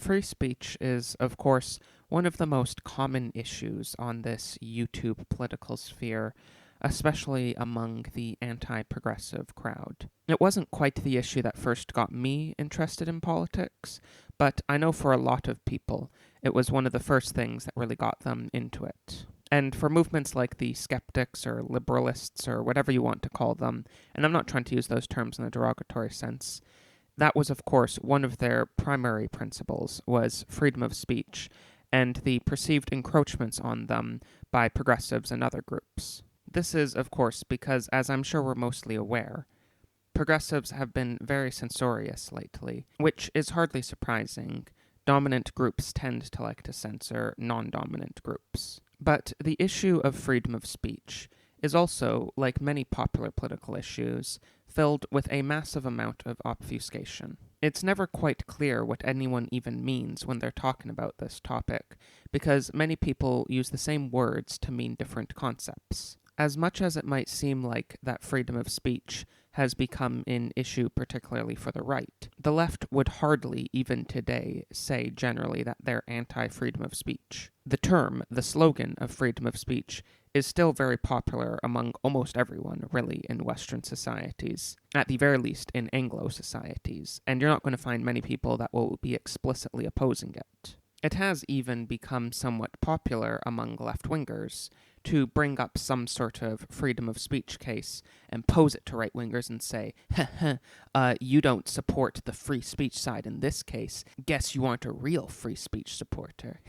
Free speech is, of course, one of the most common issues on this YouTube political sphere, especially among the anti-progressive crowd. It wasn't quite the issue that first got me interested in politics, but I know for a lot of people, it was one of the first things that really got them into it. And for movements like the skeptics or liberalists or whatever you want to call them, and I'm not trying to use those terms in a derogatory sense, that was, of course, one of their primary principles was freedom of speech and the perceived encroachments on them by progressives and other groups. This is, of course, because, as I'm sure we're mostly aware, progressives have been very censorious lately, which is hardly surprising. Dominant groups tend to like to censor non-dominant groups. But the issue of freedom of speech is also, like many popular political issues, filled with a massive amount of obfuscation. It's never quite clear what anyone even means when they're talking about this topic, because many people use the same words to mean different concepts. As much as it might seem like that freedom of speech has become an issue particularly for the right, the left would hardly, even today, say generally that they're anti-freedom of speech. The term, the slogan of freedom of speech, is still very popular among almost everyone, really, in Western societies, at the very least in Anglo societies, and you're not going to find many people that will be explicitly opposing it. It has even become somewhat popular among left-wingers to bring up some sort of freedom of speech case and pose it to right-wingers and say, you don't support the free speech side in this case. Guess you aren't a real free speech supporter.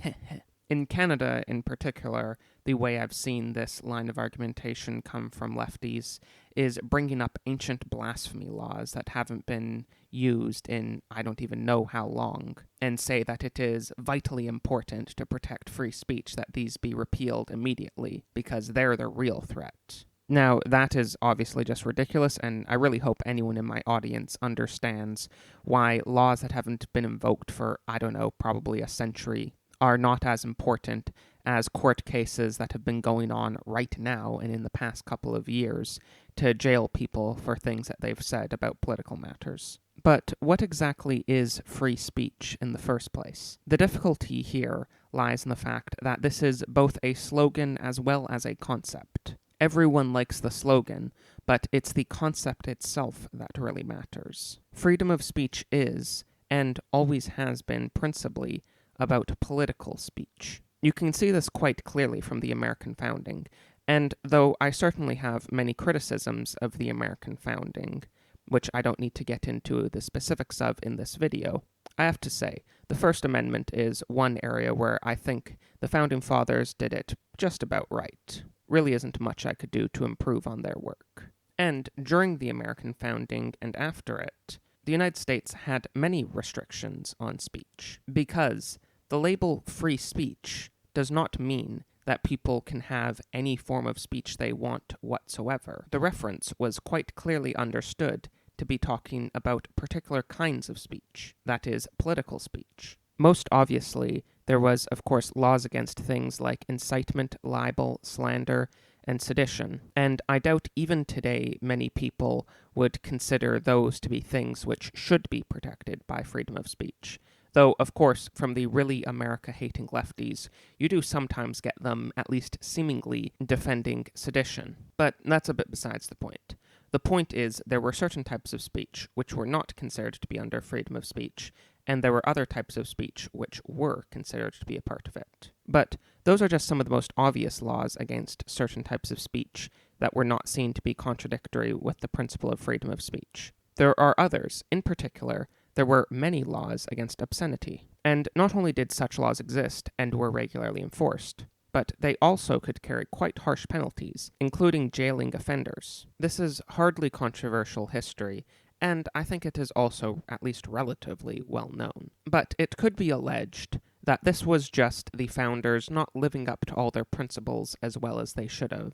In Canada, in particular, the way I've seen this line of argumentation come from lefties is bringing up ancient blasphemy laws that haven't been used in I don't even know how long, and say that it is vitally important to protect free speech that these be repealed immediately, because they're the real threat. Now, that is obviously just ridiculous, and I really hope anyone in my audience understands why laws that haven't been invoked for, I don't know, probably a century are not as important as court cases that have been going on right now and in the past couple of years to jail people for things that they've said about political matters. But what exactly is free speech in the first place? The difficulty here lies in the fact that this is both a slogan as well as a concept. Everyone likes the slogan, but it's the concept itself that really matters. Freedom of speech is, and always has been principally, about political speech. You can see this quite clearly from the American founding, and though I certainly have many criticisms of the American founding, which I don't need to get into the specifics of in this video, I have to say, the First Amendment is one area where I think the Founding Fathers did it just about right. Really isn't much I could do to improve on their work. And during the American founding and after it, the United States had many restrictions on speech, because the label free speech does not mean that people can have any form of speech they want whatsoever. The reference was quite clearly understood to be talking about particular kinds of speech, that is, political speech. Most obviously, there was, of course, laws against things like incitement, libel, slander, and sedition, and I doubt even today many people would consider those to be things which should be protected by freedom of speech. Though, of course, from the really America-hating lefties, you do sometimes get them at least seemingly defending sedition. But that's a bit besides the point. The point is, there were certain types of speech which were not considered to be under freedom of speech, and there were other types of speech which were considered to be a part of it. But those are just some of the most obvious laws against certain types of speech that were not seen to be contradictory with the principle of freedom of speech. There are others. In particular, there were many laws against obscenity. And not only did such laws exist and were regularly enforced, but they also could carry quite harsh penalties, including jailing offenders. This is hardly controversial history, and I think it is also at least relatively well known. But it could be alleged that this was just the founders not living up to all their principles as well as they should have,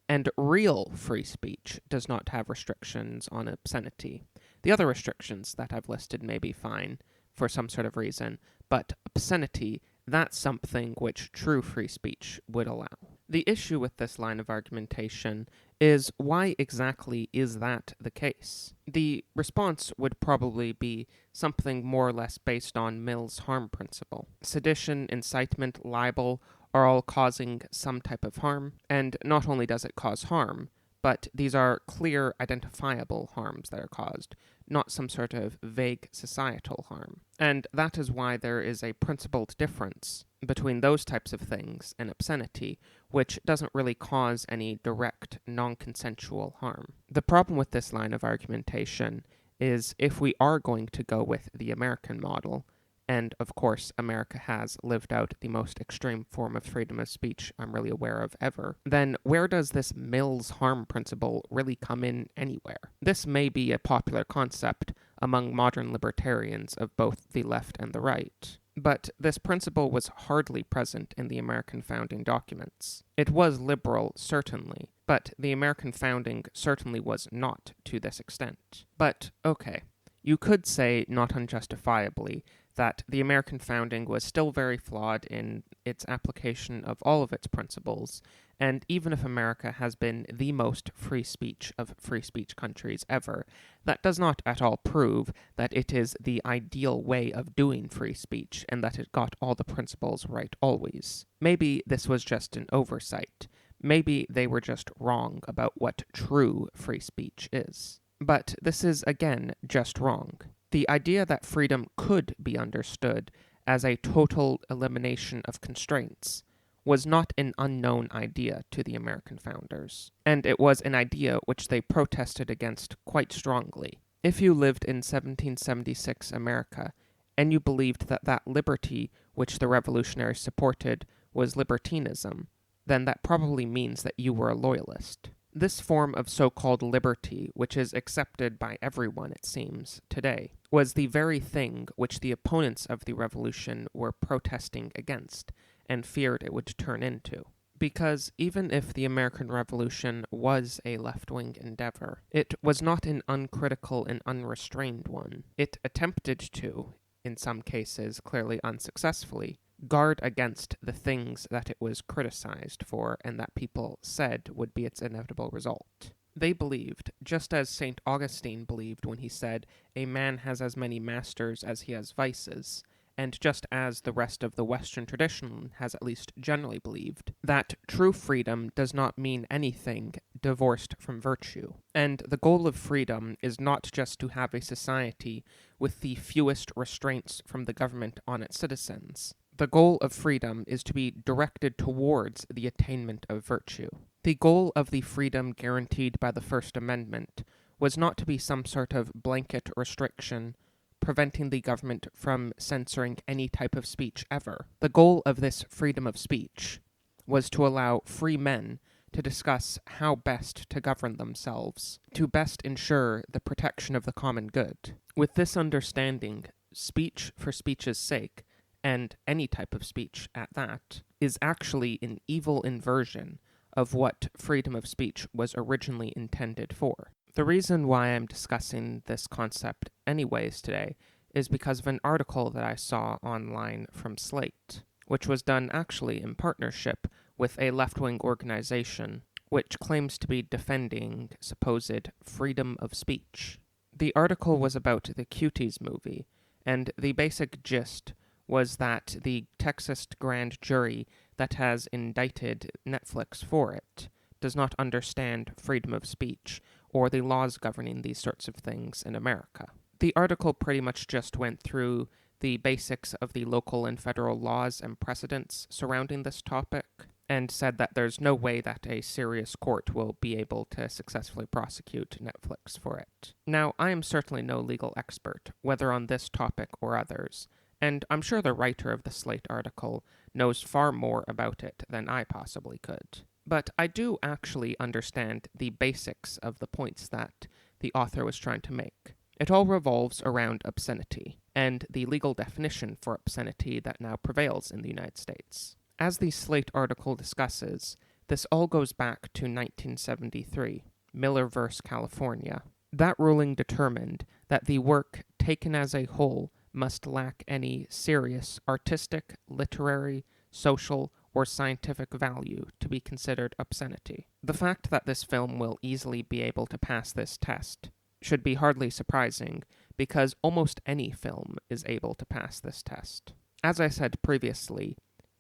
and real free speech does not have restrictions on obscenity. The other restrictions that I've listed may be fine for some sort of reason, but obscenity, that's something which true free speech would allow. The issue with this line of argumentation is why exactly is that the case? The response would probably be something more or less based on Mill's harm principle. Sedition, incitement, libel are all causing some type of harm, and not only does it cause harm, but these are clear, identifiable harms that are caused, not some sort of vague societal harm. And that is why there is a principled difference between those types of things and obscenity, which doesn't really cause any direct, non-consensual harm. The problem with this line of argumentation is if we are going to go with the American model, and of course America has lived out the most extreme form of freedom of speech I'm really aware of ever, then where does this Mill's harm principle really come in anywhere? This may be a popular concept among modern libertarians of both the left and the right, but this principle was hardly present in the American founding documents. It was liberal, certainly, but the American founding certainly was not to this extent. But, okay, you could say, not unjustifiably, that the American founding was still very flawed in its application of all of its principles, and even if America has been the most free speech of free speech countries ever, that does not at all prove that it is the ideal way of doing free speech and that it got all the principles right always. Maybe this was just an oversight. Maybe they were just wrong about what true free speech is. But this is, again, just wrong. The idea that freedom could be understood as a total elimination of constraints was not an unknown idea to the American founders, and it was an idea which they protested against quite strongly. If you lived in 1776 America, and you believed that that liberty which the revolutionaries supported was libertinism, then that probably means that you were a loyalist. This form of so-called liberty, which is accepted by everyone, it seems, today, was the very thing which the opponents of the revolution were protesting against and feared it would turn into. Because even if the American Revolution was a left-wing endeavor, it was not an uncritical and unrestrained one. It attempted to, in some cases clearly unsuccessfully, guard against the things that it was criticized for and that people said would be its inevitable result. They believed, just as St. Augustine believed when he said, "A man has as many masters as he has vices," and just as the rest of the Western tradition has at least generally believed, that true freedom does not mean anything divorced from virtue. And the goal of freedom is not just to have a society with the fewest restraints from the government on its citizens. The goal of freedom is to be directed towards the attainment of virtue. The goal of the freedom guaranteed by the First Amendment was not to be some sort of blanket restriction preventing the government from censoring any type of speech ever. The goal of this freedom of speech was to allow free men to discuss how best to govern themselves, to best ensure the protection of the common good. With this understanding, speech for speech's sake, and any type of speech at that, is actually an evil inversion of what freedom of speech was originally intended for. The reason why I'm discussing this concept anyways today is because of an article that I saw online from Slate, which was done actually in partnership with a left-wing organization which claims to be defending supposed freedom of speech. The article was about the Cuties movie, and the basic gist was that the Texas grand jury that has indicted Netflix for it does not understand freedom of speech or the laws governing these sorts of things in America. The article pretty much just went through the basics of the local and federal laws and precedents surrounding this topic, and said that there's no way that a serious court will be able to successfully prosecute Netflix for it. Now, I am certainly no legal expert, whether on this topic or others, and I'm sure the writer of the Slate article knows far more about it than I possibly could. But I do actually understand the basics of the points that the author was trying to make. It all revolves around obscenity, and the legal definition for obscenity that now prevails in the United States. As the Slate article discusses, this all goes back to 1973, Miller v. California. That ruling determined that the work taken as a whole must lack any serious artistic, literary, social, or scientific value to be considered obscenity. The fact that this film will easily be able to pass this test should be hardly surprising, because almost any film is able to pass this test. As I said previously,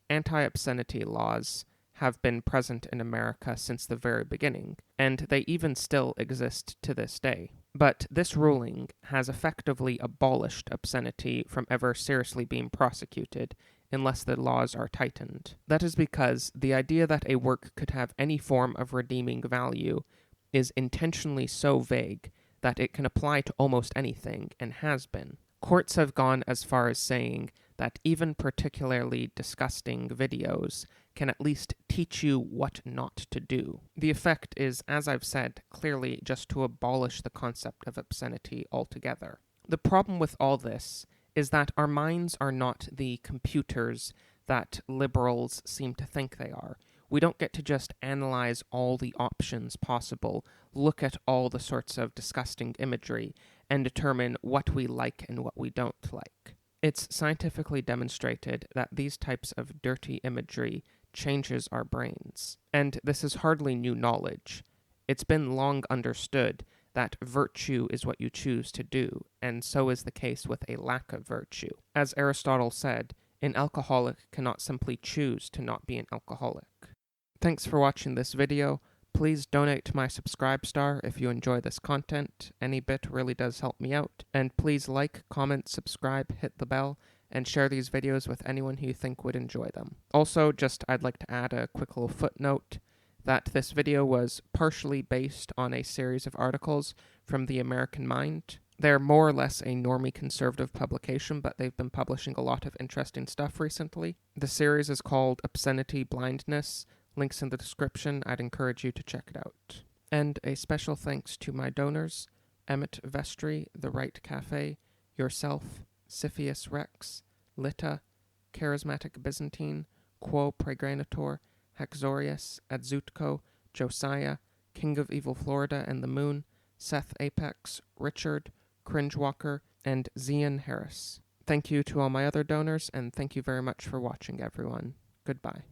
anti-obscenity laws have been present in America since the very beginning, and they even still exist to this day. But this ruling has effectively abolished obscenity from ever seriously being prosecuted unless the laws are tightened. That is because the idea that a work could have any form of redeeming value is intentionally so vague that it can apply to almost anything, and has been. Courts have gone as far as saying that even particularly disgusting videos can at least teach you what not to do. The effect is, as I've said, clearly just to abolish the concept of obscenity altogether. The problem with all this is that our minds are not the computers that liberals seem to think they are. We don't get to just analyze all the options possible, look at all the sorts of disgusting imagery, and determine what we like and what we don't like. It's scientifically demonstrated that these types of dirty imagery changes our brains. And this is hardly new knowledge. It's been long understood that virtue is what you choose to do, and so is the case with a lack of virtue. As Aristotle said, an alcoholic cannot simply choose to not be an alcoholic. Thanks for watching this video. Please donate to my Subscribestar if you enjoy this content. Any bit really does help me out. And please like, comment, subscribe, hit the bell, and share these videos with anyone who you think would enjoy them. Also, I'd like to add a quick little footnote that this video was partially based on a series of articles from The American Mind. They're more or less a normie conservative publication, but they've been publishing a lot of interesting stuff recently. The series is called Obscenity Blindness. Links in the description. I'd encourage you to check it out. And a special thanks to my donors, Emmett Vestry, The Right Cafe, yourself, Siphius Rex, Lita, Charismatic Byzantine, Quo Pregranator, Hexorius, Adzutko, Josiah, King of Evil Florida and the Moon, Seth Apex, Richard, Cringewalker, and Zian Harris. Thank you to all my other donors, and thank you very much for watching, everyone. Goodbye.